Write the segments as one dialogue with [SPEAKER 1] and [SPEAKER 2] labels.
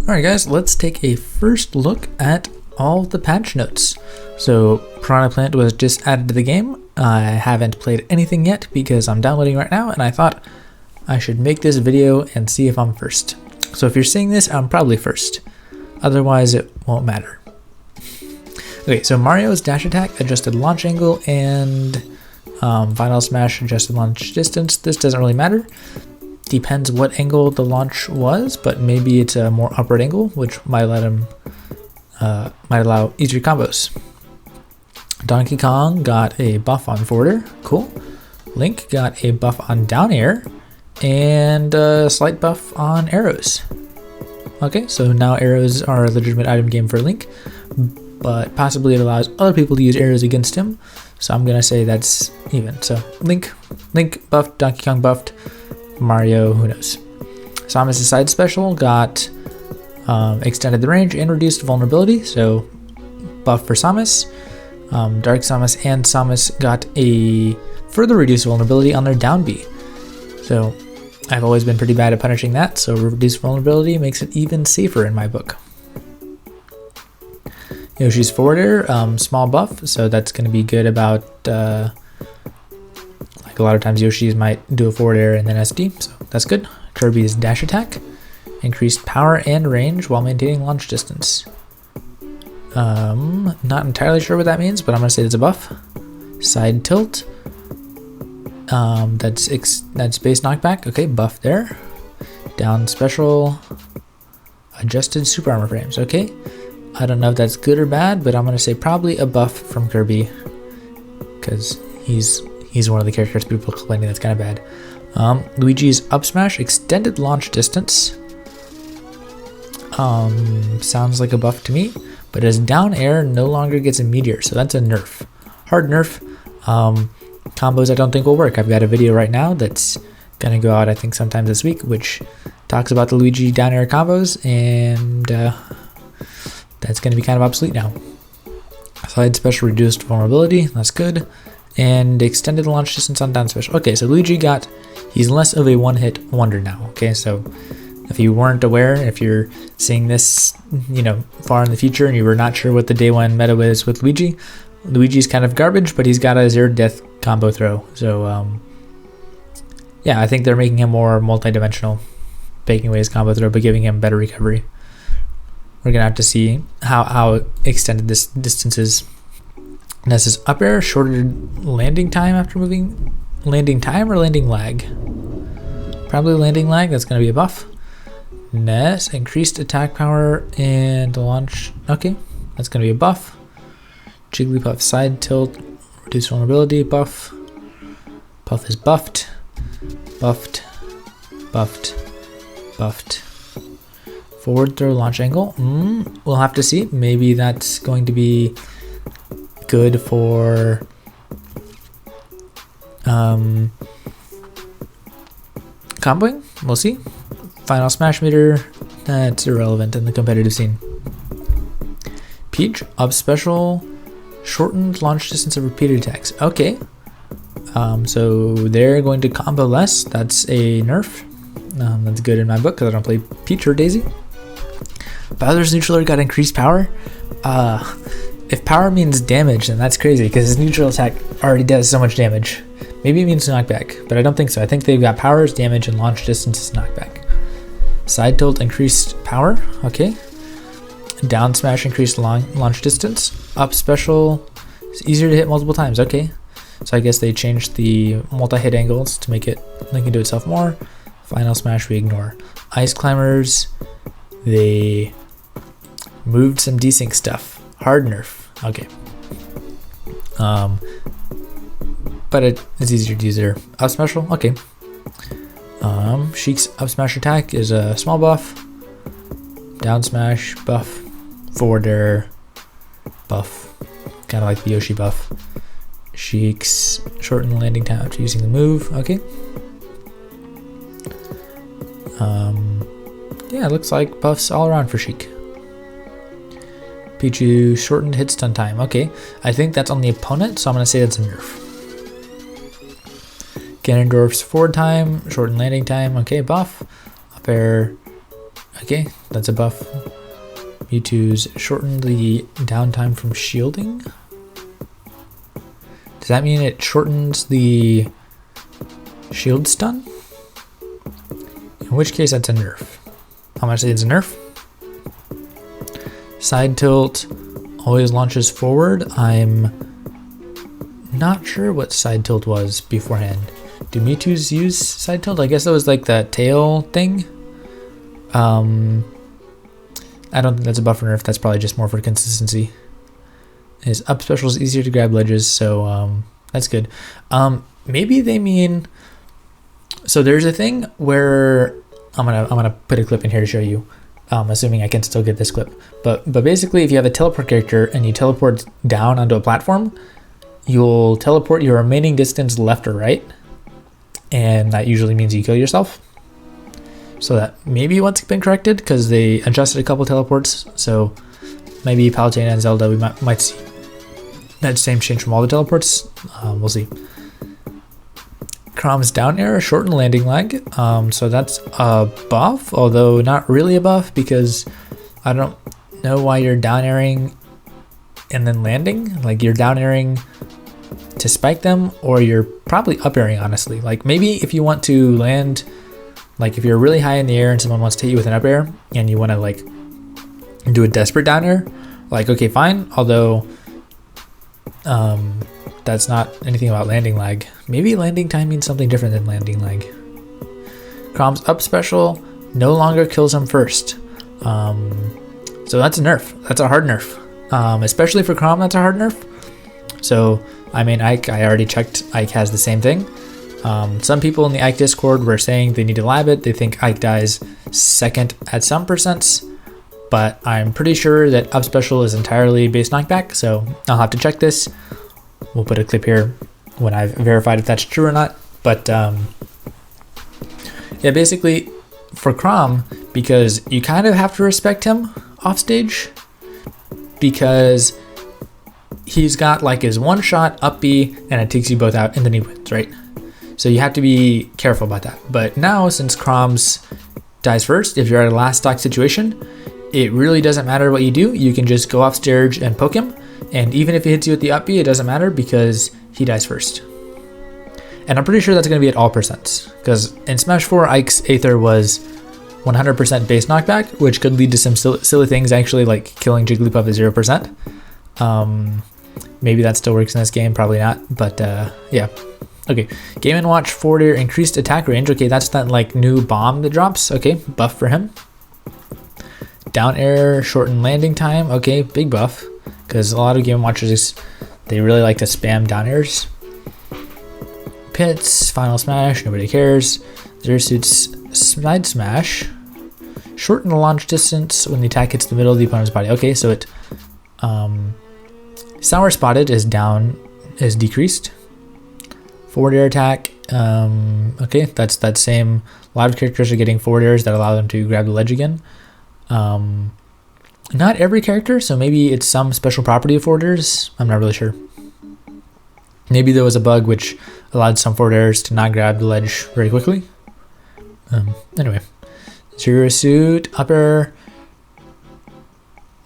[SPEAKER 1] Alright guys, let's take a first look at all the patch notes. So Piranha Plant was just added to the game. I haven't played anything yet because I'm downloading right now, and I thought I should make this video and see if I'm first. So if you're seeing this, I'm probably first. Otherwise it won't matter. Okay, so Mario's dash attack, adjusted launch angle, and final smash, adjusted launch distance. This doesn't really matter. Depends what angle the launch was, but maybe it's a more upward angle, which might let him might allow easier combos. Donkey Kong got a buff on forwarder, cool. Link got a buff on down air, and a slight buff on arrows. Okay, so now arrows are a legitimate item game for Link, but possibly it allows other people to use arrows against him. So I'm gonna say that's even. So Link buffed, Donkey Kong buffed, Mario, who knows. Samus' side special got extended the range and reduced vulnerability, so buff for Samus. Dark Samus and Samus got a further reduced vulnerability on their down B. So I've always been pretty bad at punishing that, so reduced vulnerability makes it even safer in my book. Yoshi's forward air, small buff, so that's going to be good about, like a lot of times Yoshi's might do a forward air and then SD, so that's good. Kirby's dash attack, increased power and range while maintaining launch distance. Not entirely sure what that means, but I'm going to say it's a buff. Side tilt, that's base knockback, okay, buff there. Down special, adjusted super armor frames, okay. I don't know if that's good or bad, but I'm going to say probably a buff from Kirby, because he's one of the characters people complaining that's kind of bad. Luigi's up smash, extended launch distance. Sounds like a buff to me, but his down air no longer gets a meteor, so that's a nerf. Hard nerf. Combos I don't think will work. I've got a video right now that's going to go out I think sometime this week, which talks about the Luigi down air combos, and that's going to be kind of obsolete now. Side special, reduced vulnerability, that's good. And extended launch distance on down special. Okay, so Luigi he's less of a one-hit wonder now. Okay, so if you weren't aware, if you're seeing this, far in the future and you were not sure what the day one meta is with Luigi, Luigi's kind of garbage, but he's got a zero death combo throw. So, yeah, I think they're making him more multi-dimensional, taking away his combo throw, but giving him better recovery. We're gonna have to see how extended this distance is. This is up air, shorter landing time after moving. Landing time or landing lag? Probably landing lag, that's gonna be a buff. Ness, increased attack power and launch. Okay, that's gonna be a buff. Jigglypuff side tilt, reduced vulnerability, buff. Puff is buffed. Buffed. Buffed. Buffed. Forward throw launch angle. We'll have to see. Maybe that's going to be good for comboing. We'll see. Final smash meter. That's irrelevant in the competitive scene. Peach up special, shortened launch distance of repeated attacks. Okay. So they're going to combo less. That's a nerf. That's good in my book because I don't play Peach or Daisy. Bowser's neutral got increased power. If power means damage, then that's crazy because his neutral attack already does so much damage. Maybe it means knockback, but I don't think so. I think they've got powers, damage, and launch distance is knockback. Side tilt, increased power. Okay. Down smash, increased launch distance. Up special, it's easier to hit multiple times. Okay. So I guess they changed the multi-hit angles to make it link into itself more. Final smash we ignore. Ice climbers, they moved some desync stuff. Hard nerf. Okay. But it's easier to use their up special. Okay. Shiek's up smash attack is a small buff. Down smash buff. Forward air buff. Kind of like the Yoshi buff. Shiek's shortened landing time after using the move. Okay. Yeah, it looks like buffs all around for Shiek. Pichu shortened hit stun time. Okay, I think that's on the opponent, so I'm going to say that's a nerf. Ganondorf's forward time, shortened landing time. Okay, buff. Up air Okay, that's a buff. Mewtwo's shortened the downtime from shielding. Does that mean it shortens the shield stun? In which case that's a nerf. How much is a nerf? Side tilt always launches forward. I'm not sure what side tilt was beforehand. Do Mewtwo's use side tilt? I guess that was like the tail thing. I don't think that's a buff or nerf. That's probably just more for consistency. His up special is easier to grab ledges, so that's good. Maybe they mean, so there's a thing where I'm gonna put a clip in here to show you. Assuming I can still get this clip, but basically, if you have a teleport character and you teleport down onto a platform, you'll teleport your remaining distance left or right, and that usually means you kill yourself. So that maybe what's been corrected, because they adjusted a couple teleports. So maybe Palutena and Zelda, we might see that same change from all the teleports. We'll see. Chrom's down air, shortened landing lag. So that's a buff, although not really a buff, because I don't know why you're down airing and then landing. Like, you're down airing to spike them, or you're probably up airing, honestly. Like, maybe if you want to land, like if you're really high in the air and someone wants to hit you with an up air and you want to like do a desperate down air, like, okay, fine. Although that's not anything about landing lag. Maybe landing time means something different than landing lag. Chrom's up special no longer kills him first. So that's a nerf. That's a hard nerf. Especially for Chrom, that's a hard nerf. So, I mean, Ike, I already checked. Ike has the same thing. Some people in the Ike Discord were saying they need to lab it. They think Ike dies second at some percents. But I'm pretty sure that up special is entirely base knockback. So, I'll have to check this. We'll put a clip here when I've verified if that's true or not. But yeah, basically for Chrom, because you kind of have to respect him off stage, because he's got like his one shot up B and it takes you both out and then he wins, right? So you have to be careful about that. But now, since Chrom's dies first, if you're at a last stock situation, it really doesn't matter what you do. You can just go off stage and poke him. And even if he hits you with the up B, it doesn't matter because he dies first. And I'm pretty sure that's going to be at all percents. Because in Smash 4, Ike's Aether was 100% base knockback, which could lead to some silly things, actually, like killing Jigglypuff at 0%. Maybe that still works in this game, probably not. But yeah. Okay, Game & Watch forward air increased attack range. Okay, that's that like new bomb that drops. Okay, buff for him. Down air, shortened landing time. Okay, big buff. Because a lot of Game Watchers, they really like to spam down airs. Pits, final smash, nobody cares. Zero Suit's side smash. Shorten the launch distance when the attack hits the middle of the opponent's body. Okay, so it sour spotted is down, is decreased. Forward air attack. Okay, that's that same. A lot of characters are getting forward airs that allow them to grab the ledge again. Not every character, so maybe it's some special property of forward airs. I'm not really sure. Maybe there was a bug which allowed some forward airs to not grab the ledge very quickly. Anyway, Zero Suit, up air,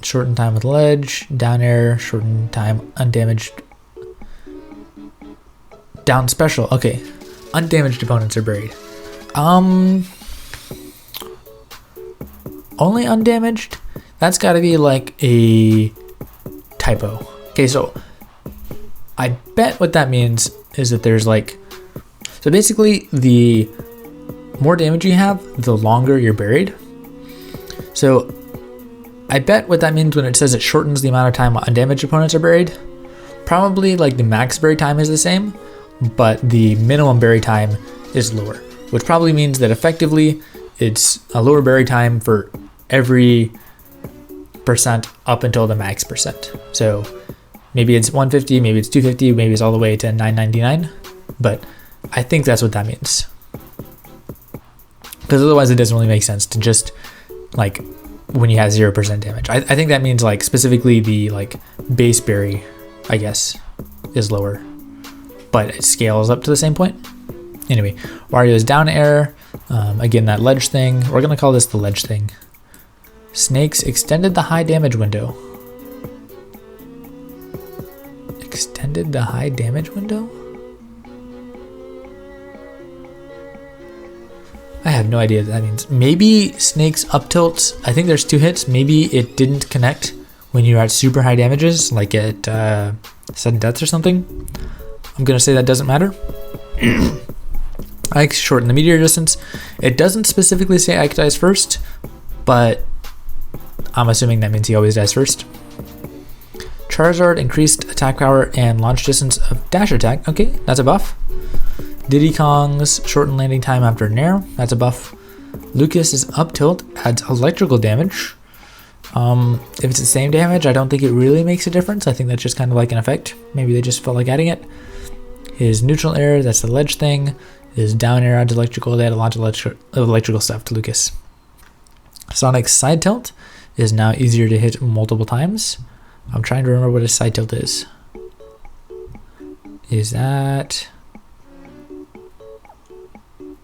[SPEAKER 1] shortened time with ledge, down air, shortened time, undamaged, down special. Okay, undamaged opponents are buried. Only undamaged? That's got to be like a typo. Okay, so I bet what that means is that there's like, so basically the more damage you have, the longer you're buried. So I bet what that means when it says it shortens the amount of time undamaged opponents are buried, probably like the max bury time is the same, but the minimum bury time is lower, which probably means that effectively it's a lower bury time for every percent up until the max percent. So maybe it's 150, maybe it's 250, maybe it's all the way to 999, but I think that's what that means. Because otherwise it doesn't really make sense to just like when you have 0% damage. I think that means like specifically the like base bury, I guess, is lower, but it scales up to the same point. Anyway, Wario's down air, again that ledge thing. We're gonna call this the ledge thing. Snakes extended the high damage window. Extended the high damage window? I have no idea what that means. Maybe Snake's up tilts, I think there's 2 hits. Maybe it didn't connect when you're at super high damages, like at sudden deaths or something. I'm gonna say that doesn't matter. Ike shorten the meteor distance. It doesn't specifically say Ike dies first, but I'm assuming that means he always dies first. Charizard increased attack power and launch distance of dash attack. Okay, that's a buff. Diddy Kong's shortened landing time after Nair. That's a buff. Lucas's up tilt adds electrical damage. If it's the same damage, I don't think it really makes a difference. I think that's just kind of like an effect. Maybe they just felt like adding it. His neutral air, that's the ledge thing. His down air adds electrical. They add a lot of electrical stuff to Lucas. Sonic's side tilt is now easier to hit multiple times. I'm trying to remember what his side tilt is. Is that...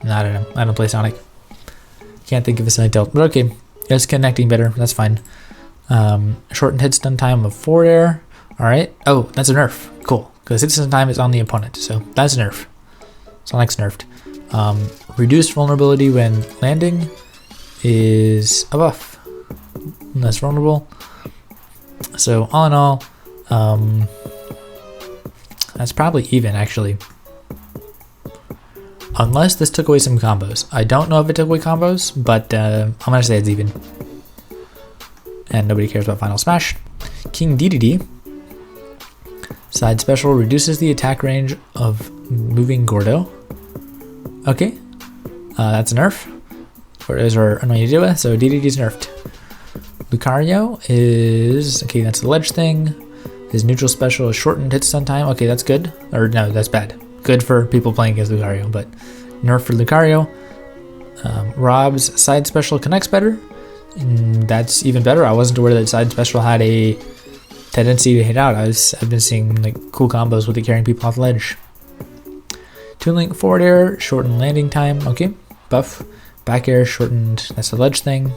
[SPEAKER 1] No, I don't know. I don't play Sonic. Can't think of a side tilt. But okay, it's connecting better. That's fine. Shortened hit stun time of 4 air. Alright. Oh, that's a nerf. Cool. Because hit stun time is on the opponent. So that's a nerf. Sonic's nerfed. Reduced vulnerability when landing is a buff. Less vulnerable. So all in all, that's probably even actually. Unless this took away some combos. I don't know if it took away combos, but I'm gonna say it's even. And nobody cares about Final Smash. King DeDeDe. Side special reduces the attack range of moving Gordo. Okay, that's a nerf. Gordos are annoying to deal with, so DeDeDe's nerfed. Lucario is, okay, that's the ledge thing. His neutral special is shortened hit stun time. Okay, that's good. Or no, that's bad. Good for people playing against Lucario, but nerf for Lucario. Rob's side special connects better. That's even better. I wasn't aware that side special had a tendency to hit out. I've been seeing like cool combos with it carrying people off the ledge. Toon Link forward air, shortened landing time. Okay, buff. Back air, shortened. That's the ledge thing.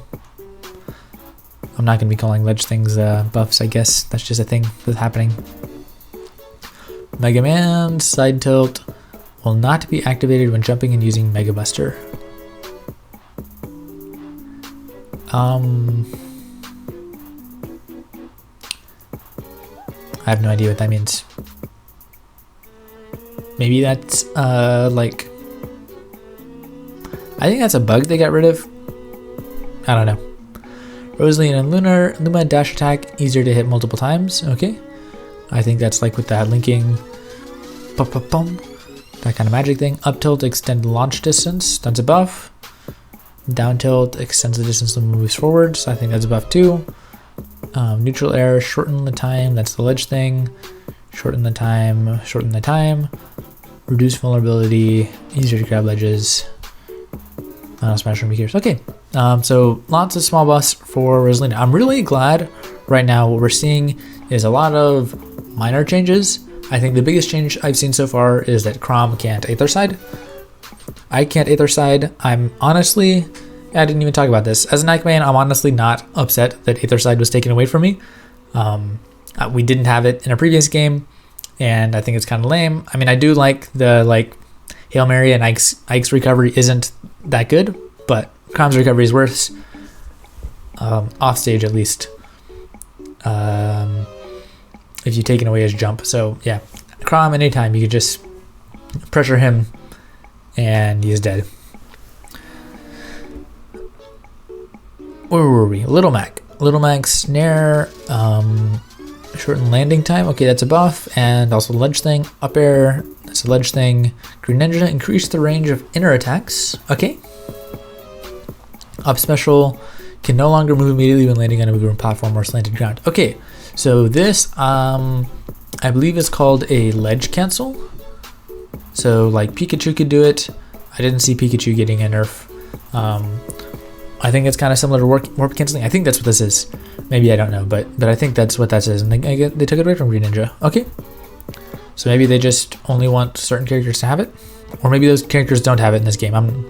[SPEAKER 1] I'm not going to be calling ledge things buffs, I guess. That's just a thing that's happening. Mega Man side tilt will not be activated when jumping and using Mega Buster. I have no idea what that means. Maybe that's like, I think that's a bug they got rid of. I don't know. Rosalina and Luma dash attack, easier to hit multiple times. Okay. I think that's like with that linking, that kind of magic thing. Up tilt, extend launch distance. That's a buff. Down tilt extends the distance Luma moves forward. So I think that's a buff too. Neutral air, shorten the time. That's the ledge thing. Shorten the time. Shorten the time. Reduce vulnerability. Easier to grab ledges. Final Smash from here. Okay. So lots of small buffs for Rosalina. I'm really glad right now what we're seeing is a lot of minor changes. I think the biggest change I've seen so far is that Chrom can't aethercide. I can't aethercide. I'm honestly, I didn't even talk about this. As an Ike man, I'm honestly not upset that aethercide was taken away from me. We didn't have it in a previous game, and I think it's kind of lame. I mean, I do like the Hail Mary, and Ike's recovery isn't that good, but Chrom's recovery is worse. Off stage at least. If you've taken away his jump. So yeah, Chrom anytime you could just pressure him and he is dead. Where were we? Little Mac. Little Mac's snare, shortened landing time. Okay, that's a buff. And also the ledge thing. Up air, that's a ledge thing. Greninja, increase the range of inner attacks. Okay. Up special, can no longer move immediately when landing on a moving platform or slanted ground. Okay, so this, I believe is called a ledge cancel. So like Pikachu could do it. I didn't see Pikachu getting a nerf. I think it's kind of similar to warp canceling. I think that's what this is. Maybe I don't know, but I think that's what that is. And they took it away from Greninja. Okay, so maybe they just only want certain characters to have it, or maybe those characters don't have it in this game. I'm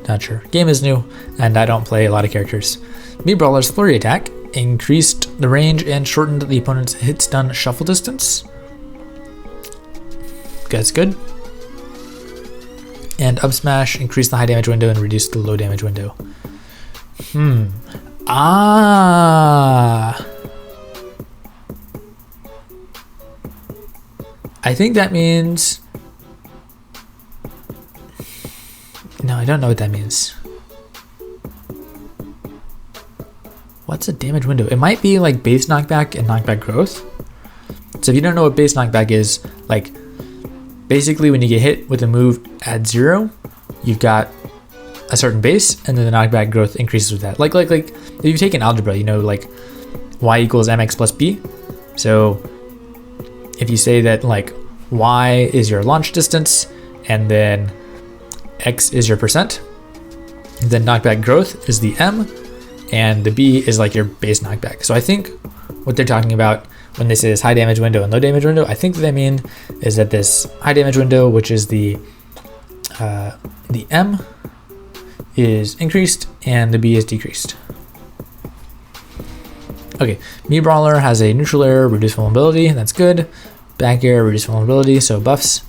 [SPEAKER 1] not sure. Game is new, and I don't play a lot of characters. Mii Brawler's flurry attack increased the range and shortened the opponent's hit stun shuffle distance. That's good. And up smash increased the high damage window and reduced the low damage window. I think that means... No, I don't know what that means. What's a damage window? It might be like base knockback and knockback growth. So if you don't know what base knockback is, like basically when you get hit with a move at 0, you've got a certain base and then the knockback growth increases with that. Like if you take an algebra, you know, like y equals mx plus b. So if you say that like y is your launch distance and then x is your percent, then knockback growth is the m and the b is like your base knockback. So I think what they're talking about when they say this high damage window and low damage window, I think what they mean is that this high damage window, which is the m, is increased and the b is decreased. Okay, Mii Brawler has a neutral air, reduced vulnerability, that's good. Back air, reduced vulnerability, so buffs.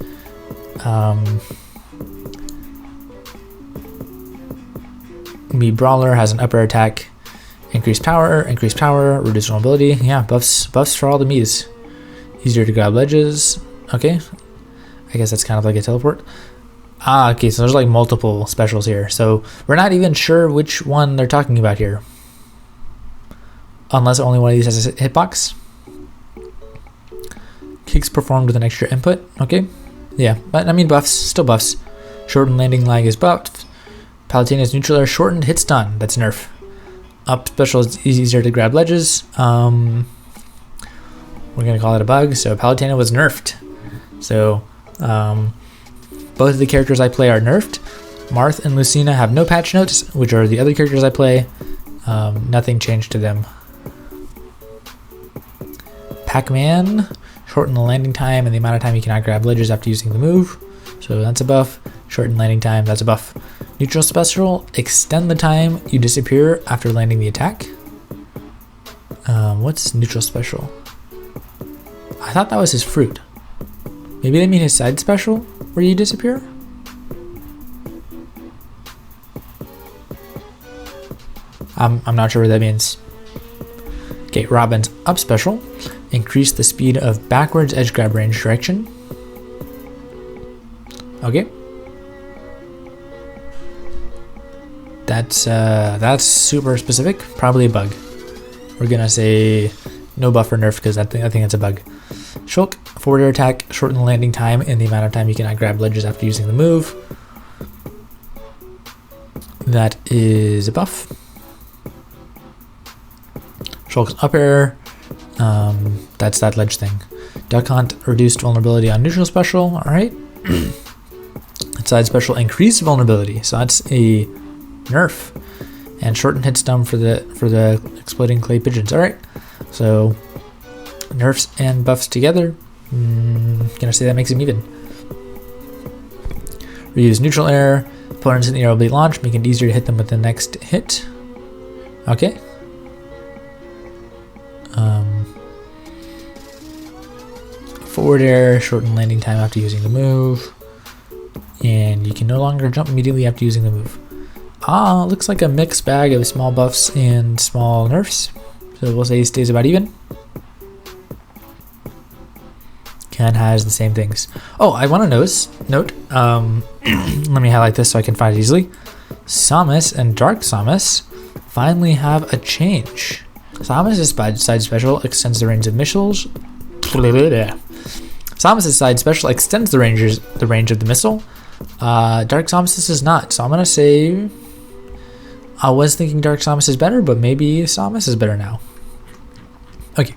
[SPEAKER 1] Mii Brawler has an up air attack, increased power, reduced vulnerability. Yeah, buffs for all the Miis. Easier to grab ledges. Okay, I guess that's kind of like a teleport. Okay, so there's like multiple specials here. So we're not even sure which one they're talking about here. Unless only one of these has a hitbox. Kicks performed with an extra input. Okay, yeah, but I mean buffs, still buffs. Shortened landing lag is buffed. Palutena's neutral air shortened hit stun, that's nerf. Up special is easier to grab ledges. We're gonna call it a bug. So Palutena was nerfed. So both of the characters I play are nerfed. Marth and Lucina have no patch notes, which are the other characters I play. Nothing changed to them. PAC-MAN, shorten the landing time and the amount of time you cannot grab ledges after using the move. So that's a buff. Shorten landing time, that's a buff. Neutral special, extend the time you disappear after landing the attack. What's neutral special? I thought that was his fruit. Maybe they mean his side special where you disappear? I'm not sure what that means. Okay, Robin's up special. Increase the speed of backwards edge grab range direction. Okay. That's super specific. Probably a bug. We're gonna say no buff or nerf because I think it's a bug. Shulk, forward air attack, shorten the landing time and the amount of time you cannot grab ledges after using the move. That is a buff. Shulk's up air, that's that ledge thing. Duck Hunt, reduced vulnerability on neutral special, alright. Side special, increased vulnerability, so that's a nerf. And shorten hit stun for the exploding clay pigeons, alright. So nerfs and buffs together, gonna say that makes them even. Reuse neutral air, opponents in the air will be launched, making it easier to hit them with the next hit. Okay. Forward air, shorten landing time after using the move. And you can no longer jump immediately after using the move. Looks like a mixed bag of small buffs and small nerfs. So we'll say he stays about even. Ken has the same things. Oh, I want to note, let me highlight this so I can find it easily. Samus and Dark Samus finally have a change. Samus' side special extends the range of missiles. Samus' side special extends the range of the missile. Dark Samus is not. So I'm gonna say I was thinking Dark Samus is better, but maybe Samus is better now. Okay,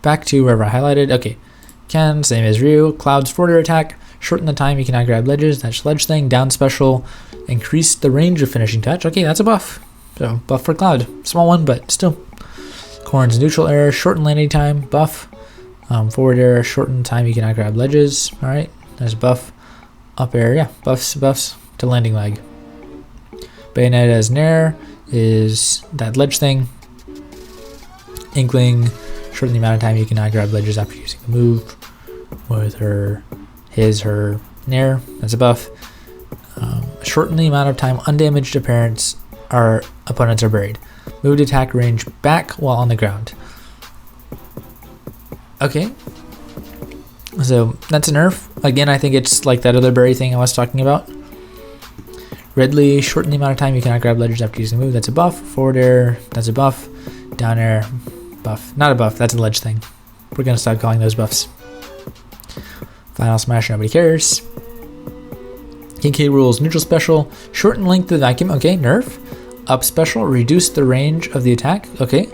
[SPEAKER 1] back to wherever I highlighted. Okay, Ken, same as Ryu. Cloud's forward attack, shorten the time you cannot grab ledges. That's ledge thing. Down special, increase the range of finishing touch. Okay, that's a buff. So buff for Cloud, small one, but still. Corrin's neutral air, shorten landing time, buff. Forward air, shorten time you cannot grab ledges. All right, there's a buff. Up air, yeah, buffs to landing lag. Bayonetta's nair is that ledge thing. Inkling, shorten the amount of time you cannot grab ledges after using the move with her nair, that's a buff. Shorten the amount of time undamaged opponents are buried. Move to attack range back while on the ground. Okay, so that's a nerf. Again, I think it's like that other berry thing I was talking about. Redly, shorten the amount of time you cannot grab ledges after using the move, that's a buff. Forward air, that's a buff. Down air, buff. Not a buff, that's a ledge thing. We're gonna stop calling those buffs. Final smash, nobody cares. KK rules, neutral special, shorten length of the vacuum, okay, nerf. Up special, reduce the range of the attack, okay,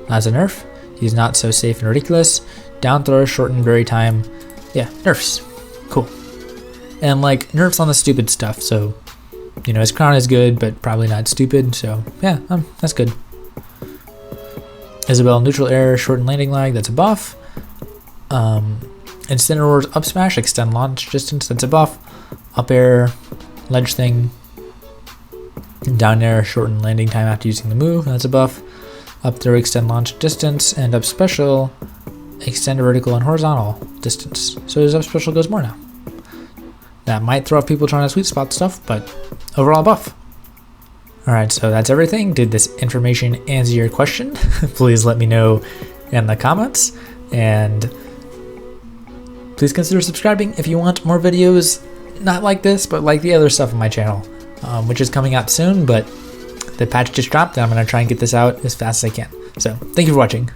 [SPEAKER 1] that's a nerf. He's not so safe and ridiculous. Down throw, shorten berry time, yeah, nerfs, cool. And like, nerfs on the stupid stuff, so, you know, his crown is good, but probably not stupid, so yeah, that's good. Isabelle, neutral air, shorten landing lag, that's a buff. Incineroar's up smash, extend launch distance, that's a buff. Up air, ledge thing. Down air, shorten landing time after using the move, that's a buff. Up throw, extend launch distance, and up special, extend vertical and horizontal distance. So his up special goes more now. That might throw off people trying to sweet spot stuff, but overall buff. Alright, so that's everything. Did this information answer your question? Please let me know in the comments. And please consider subscribing if you want more videos, not like this, but like the other stuff on my channel, which is coming out soon, but the patch just dropped and I'm going to try and get this out as fast as I can. So thank you for watching.